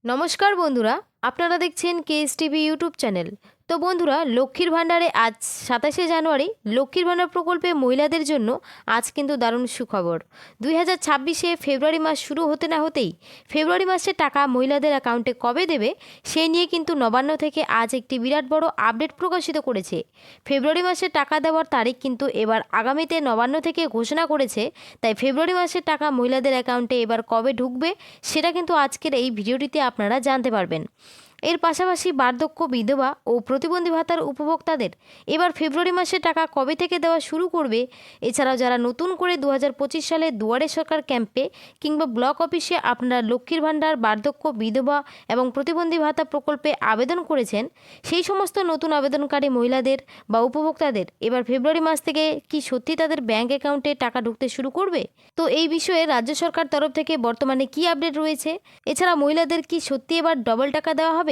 নমস্কার বন্ধুরা, আপনারা দেখছেন কেএসটিভি ইউটিউব চ্যানেল। তো বন্ধুরা, লক্ষ্মীর ভাণ্ডারে আজ 27শে জানুয়ারি লক্ষ্মীর ভাণ্ডার প্রকল্পে মহিলাদের জন্য আজ কিন্তু দারুণ সুখবর। 2026-এ ফেব্রুয়ারি মাস শুরু হতে না হতেই ফেব্রুয়ারি মাসের টাকা মহিলাদের অ্যাকাউন্টে কবে দেবে সেই নিয়ে কিন্তু নবান্ন থেকে আজ একটি বিরাট বড় আপডেট প্রকাশিত করেছে। ফেব্রুয়ারি মাসের টাকা দেওয়ার তারিখ কিন্তু এবার আগামীতে নবান্ন থেকে ঘোষণা করেছে। তাই ফেব্রুয়ারি মাসের টাকা মহিলাদের অ্যাকাউন্টে এবার কবে ঢুকবে সেটা কিন্তু আজকের এই ভিডিওটিতে আপনারা জানতে পারবেন। এর পাশাপাশি বার্ধক্য, বিধবা ও প্রতিবন্ধী ভাতার উপভোক্তাদের এবার ফেব্রুয়ারি মাসে টাকা কবে থেকে দেওয়া শুরু করবে, এছাড়াও যারা নতুন করে 2025 সালে দুয়ারে সরকার ক্যাম্পে কিংবা ব্লক অফিসে আপনারা লক্ষ্মীর ভাণ্ডার, বার্ধক্য, বিধবা এবং প্রতিবন্ধী ভাতা প্রকল্পে আবেদন করেছেন, সেই সমস্ত নতুন আবেদনকারী মহিলাদের বা উপভোক্তাদের এবার ফেব্রুয়ারি মাস থেকে কি সত্যি তাদের ব্যাংক অ্যাকাউন্টে টাকা ঢুকতে শুরু করবে? তো এই বিষয়ে রাজ্য সরকার তরফ থেকে বর্তমানে কি আপডেট রয়েছে, এছাড়া মহিলাদের কি সত্যি এবার ডবল টাকা দেওয়া হবে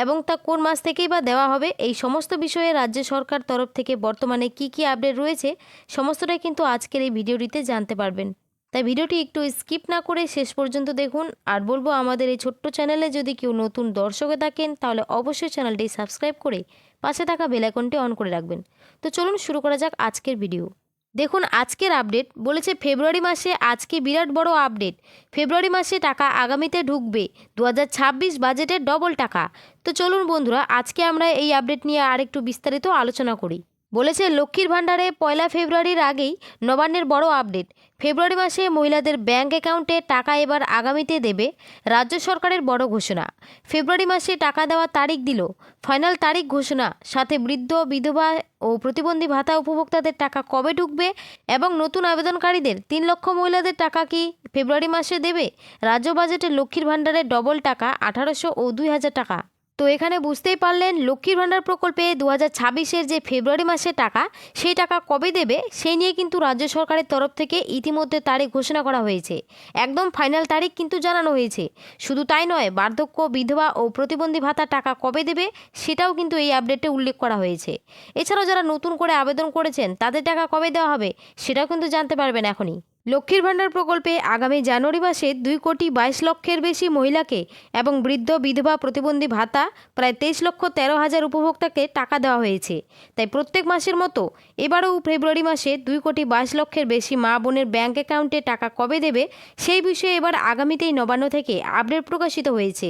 এবং তা কোন মাস থেকেই বা দেওয়া হবে, এই সমস্ত বিষয়ে রাজ্য সরকার তরফ থেকে বর্তমানে কি আপডেট রয়েছে সমস্তটাই কিন্তু আজকের এই ভিডিওটিতে জানতে পারবেন। তাই ভিডিওটি একটু স্কিপ না করে শেষ পর্যন্ত দেখুন। আর বলবো, আমাদের এই ছোট্ট চ্যানেলে যদি কেউ নতুন দর্শকে থাকেন তাহলে অবশ্যই চ্যানেলটি সাবস্ক্রাইব করে পাশে থাকা বেল আইকনটি অন করে রাখবেন। তো চলুন শুরু করা যাক আজকের ভিডিও। দেখুন, আজকের আপডেট বলেছে ফেব্রুয়ারি মাসে আজকে বিরাট বড় আপডেট। ফেব্রুয়ারি মাসে টাকা আগামীতে ঢুকবে, 2026 বাজেটের ডবল টাকা। তো চলুন বন্ধুরা, আজকে আমরা এই আপডেট নিয়ে আরেকটু বিস্তারিত আলোচনা করি। বলেছে লক্ষ্মীর ভাণ্ডারে 1 ফেব্রুয়ারির আগেই নবান্নের বড় আপডেট। ফেব্রুয়ারি মাসে মহিলাদের ব্যাংক অ্যাকাউন্টে টাকা এবার আগামীতে দেবে রাজ্য সরকারের বড় ঘোষণা। ফেব্রুয়ারি মাসে টাকা দেওয়ার তারিখ দিল, ফাইনাল তারিখ ঘোষণা, সাথে বৃদ্ধ, বিধবা ও প্রতিবন্ধী ভাতা উপভোক্তাদের টাকা কবে ঢুকবে এবং নতুন আবেদনকারীদের 3 লক্ষ মহিলাদের টাকা কি ফেব্রুয়ারি মাসে দেবে রাজ্য বাজেটে লক্ষ্মীর ভাণ্ডারের ডবল টাকা 1800 ও 2000 টাকা। তো এখানে বুঝতেই পারলেন লক্ষ্মীর ভাণ্ডার প্রকল্পে 2026-এর যে ফেব্রুয়ারি মাসের টাকা সেই টাকা কবে দেবে সেই নিয়ে কিন্তু রাজ্য সরকারের তরফ থেকে ইতিমধ্যে তারিখ ঘোষণা করা হয়েছে। একদম ফাইনাল তারিখ কিন্তু জানানো হয়েছে। শুধু তাই নয়, বার্ধক্য, বিধবা ও প্রতিবন্ধী ভাতা টাকা কবে দেবে সেটাও কিন্তু এই আপডেটে উল্লেখ করা হয়েছে। এছাড়াও যারা নতুন করে আবেদন করেছেন তাদের টাকা কবে দেওয়া হবে সেটাও কিন্তু জানতে পারবেন এখনই। লক্ষ্মীর ভাণ্ডার প্রকল্পে আগামী জানুয়ারি মাসে 2,22,00,000-এর বেশি মহিলাকে এবং বৃদ্ধ, বিধবা, প্রতিবন্ধী ভাতা প্রায় 23,13,000 উপভোক্তাকে টাকা দেওয়া হয়েছে। তাই প্রত্যেক মাসের মতো এবারও ফেব্রুয়ারি মাসে 2,22,00,000-এর বেশি মা বোনের ব্যাংক অ্যাকাউন্টে টাকা কবে দেবে সেই বিষয়ে এবার আগামীতেই নবান্ন থেকে আপডেট প্রকাশিত হয়েছে।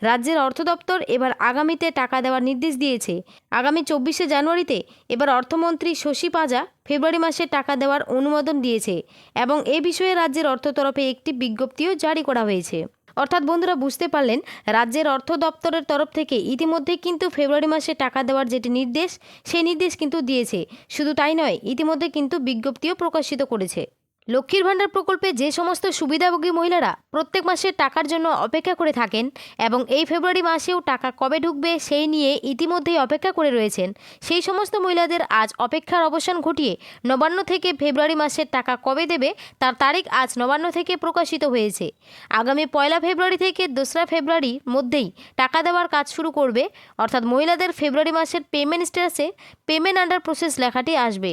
রাজ্যের অর্থ দপ্তর এবার আগামীতে টাকা দেওয়ার নির্দেশ দিয়েছে। আগামী 24শে জানুয়ারিতে এবার অর্থমন্ত্রী শশী পাজা ফেব্রুয়ারি মাসে টাকা দেওয়ার অনুমোদন দিয়েছে এবং এ বিষয়ে রাজ্যের অর্থ তরফে একটি বিজ্ঞপ্তিও জারি করা হয়েছে। অর্থাৎ বন্ধুরা, বুঝতে পারলেন রাজ্যের অর্থ দপ্তরের তরফ থেকে ইতিমধ্যেই কিন্তু ফেব্রুয়ারি মাসে টাকা দেওয়ার যেটি নির্দেশ সেই নির্দেশ কিন্তু দিয়েছে। শুধু তাই নয়, ইতিমধ্যে কিন্তু বিজ্ঞপ্তিও প্রকাশিত করেছে। লক্ষ্মীর ভাণ্ডার প্রকল্পে যে সমস্ত সুবিধাভোগী মহিলারা প্রত্যেক মাসে টাকার জন্য অপেক্ষা করে থাকেন এবং এই ফেব্রুয়ারি মাসেও টাকা কবে ঢুকবে সেই নিয়ে ইতিমধ্যেই অপেক্ষা করে রয়েছেন, সেই সমস্ত মহিলাদের আজ অপেক্ষার অবসান ঘটিয়ে নবান্ন থেকে ফেব্রুয়ারি মাসের টাকা কবে দেবে তার তারিখ আজ নবান্ন থেকে প্রকাশিত হয়েছে। আগামী 1 ফেব্রুয়ারি থেকে 2রা ফেব্রুয়ারির মধ্যেই টাকা দেওয়ার কাজ শুরু করবে। অর্থাৎ মহিলাদের ফেব্রুয়ারি মাসের পেমেন্ট স্ট্যাটাসে পেমেন্ট আন্ডার প্রসেস লেখাটি আসবে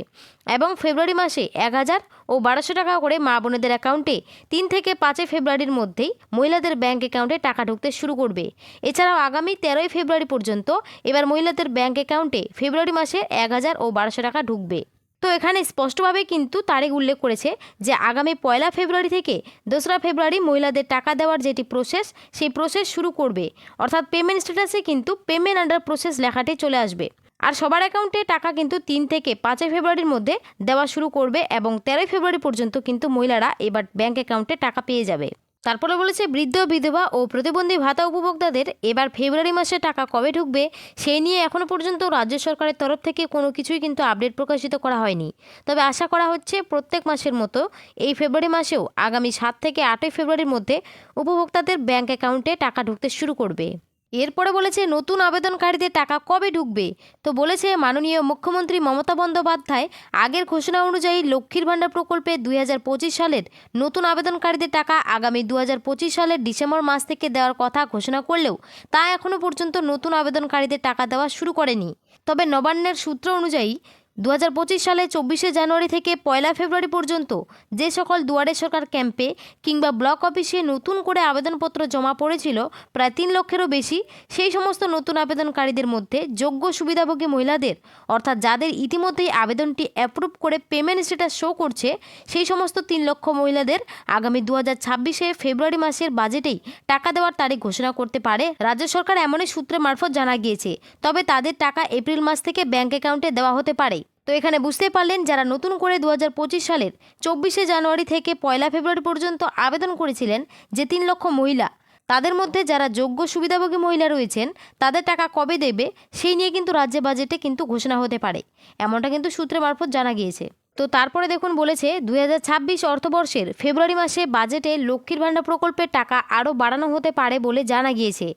এবং ফেব্রুয়ারি মাসে 1,000 ও 1,200 টাকা করে মা বোনেদের অ্যাকাউন্টে 3 থেকে 5 ফেব্রুয়ারির মধ্যেই মহিলাদের ব্যাংক অ্যাকাউন্টে টাকা ঢুকতে শুরু করবে। এছাড়াও আগামী 13 ফেব্রুয়ারি পর্যন্ত এবার মহিলাদের ব্যাংক অ্যাকাউন্টে ফেব্রুয়ারি মাসে 1,000 ও 1,200 টাকা ঢুকবে। তো এখানে স্পষ্টভাবে কিন্তু তারিখ উল্লেখ করেছে যে আগামী 1 ফেব্রুয়ারি থেকে 2রা ফেব্রুয়ারি মহিলাদের টাকা দেওয়ার যেটি প্রসেস সেই প্রসেস শুরু করবে। অর্থাৎ পেমেন্ট স্ট্যাটাসে কিন্তু পেমেন্ট আন্ডার প্রসেস লেখাটি চলে আসবে। আর সবার অ্যাকাউন্টে টাকা কিন্তু 3 থেকে 5 ফেব্রুয়ারির মধ্যে দেওয়া শুরু করবে এবং 13 ফেব্রুয়ারি পর্যন্ত কিন্তু মহিলারা এবার ব্যাংক অ্যাকাউন্টে টাকা পেয়ে যাবে। তারপরে বলেছে বৃদ্ধ, বিধবা ও প্রতিবন্ধী ভাতা উপভোক্তাদের এবার ফেব্রুয়ারি মাসে টাকা কবে ঢুকবে সেই নিয়ে এখনও পর্যন্ত রাজ্য সরকারের তরফ থেকে কোনো কিছুই কিন্তু আপডেট প্রকাশিত করা হয়নি। তবে আশা করা হচ্ছে প্রত্যেক মাসের মতো এই ফেব্রুয়ারি মাসেও আগামী 7 থেকে 8 ফেব্রুয়ারির মধ্যে উপভোক্তাদের ব্যাংক অ্যাকাউন্টে টাকা ঢুকতে শুরু করবে। এরপরে বলেছে নতুন আবেদনকারীদের টাকা কবে ঢুকবে। তো বলেছে মাননীয় মুখ্যমন্ত্রী মমতা বন্দ্যোপাধ্যায় আগের ঘোষণা অনুযায়ী লক্ষ্মীর ভাণ্ডার প্রকল্পে 2025 সালের নতুন আবেদনকারীদের টাকা আগামী 2025 সালের ডিসেম্বর মাস থেকে দেওয়ার কথা ঘোষণা করলেও তা এখনও পর্যন্ত নতুন আবেদনকারীদের টাকা দেওয়া শুরু করেনি। তবে নবান্নের সূত্র অনুযায়ী সালে 24শে জানুয়ারি থেকে 1 ফেব্রুয়ারি পর্যন্ত যে সকল দুয়ারে সরকার ক্যাম্পে কিংবা ব্লক অফিসে নতুন করে আবেদনপত্র জমা পড়েছিল প্রায় 3 লক্ষেরও বেশি, সেই সমস্ত নতুন আবেদনকারীদের মধ্যে যোগ্য সুবিধাভোগী মহিলাদের অর্থাৎ যাদের ইতিমধ্যেই আবেদনটি অ্যাপ্রুভ করে পেমেন্ট স্ট্যাটাস শো করছে, সেই সমস্ত 3 লক্ষ মহিলাদের আগামী 2026 ফেব্রুয়ারি মাসের বাজেটেই টাকা দেওয়ার তারিখ ঘোষণা করতে পারে রাজ্য সরকার, এমনই সূত্রে মারফত জানা গিয়েছে। তবে তাদের টাকা এপ্রিল মাস থেকে ব্যাংক অ্যাকাউন্টে দেওয়া হতে পারে। তো এখানে বুঝতে পারলেন, যারা নতুন করে 2025 সালের 24শে জানুয়ারি থেকে 1 ফেব্রুয়ারি পর্যন্ত আবেদন করেছিলেন, যে 3 লক্ষ মহিলা, তাদের মধ্যে যারা যোগ্য সুবিধাভোগী মহিলা রয়েছেন তাদের টাকা কবে দেবে সেই নিয়ে কিন্তু রাজ্য বাজেটে কিন্তু ঘোষণা হতে পারে, এমনটা কিন্তু সূত্রে মারফত জানা গিয়েছে। তো তারপরে দেখুন বলেছে 2026 অর্থবর্ষের ফেব্রুয়ারি মাসে বাজেটে লক্ষ্মীর ভাণ্ডার প্রকল্পের টাকা আরও বাড়ানো হতে পারে বলে জানা গিয়েছে।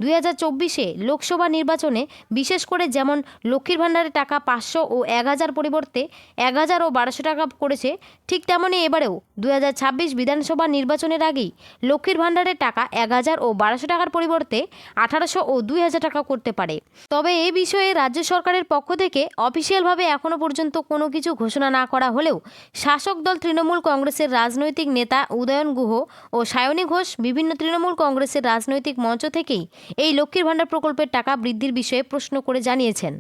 2024 লোকসভা নির্বাচনে বিশেষ করে যেমন লক্ষ্মীর ভাণ্ডারের টাকা 500 ও 1000 পরিবর্তে 1000 ও 1200 টাকা করেছে, ঠিক তেমনই এবারেও 2026 বিধানসভা নির্বাচনের আগেই লক্ষ্মীর ভাণ্ডারের টাকা 1000 ও 1200 টাকার পরিবর্তে 1800 ও 2000 টাকা করতে পারে। তবে এই বিষয়ে রাজ্য সরকারের পক্ষ থেকে অফিসিয়ালভাবে এখনও পর্যন্ত কোনো কিছু ঘোষণা না করা হলেও শাসক দল তৃণমূল কংগ্রেসের রাজনৈতিক নেতা উদয়ন গুহ ও সায়নী ঘোষ বিভিন্ন তৃণমূল কংগ্রেসের রাজনৈতিক মঞ্চ থেকেই এই লক্ষ্মীর ভাণ্ডার প্রকল্পের টাকা বৃদ্ধির বিষয়ে প্রশ্ন করে জানিয়েছেন।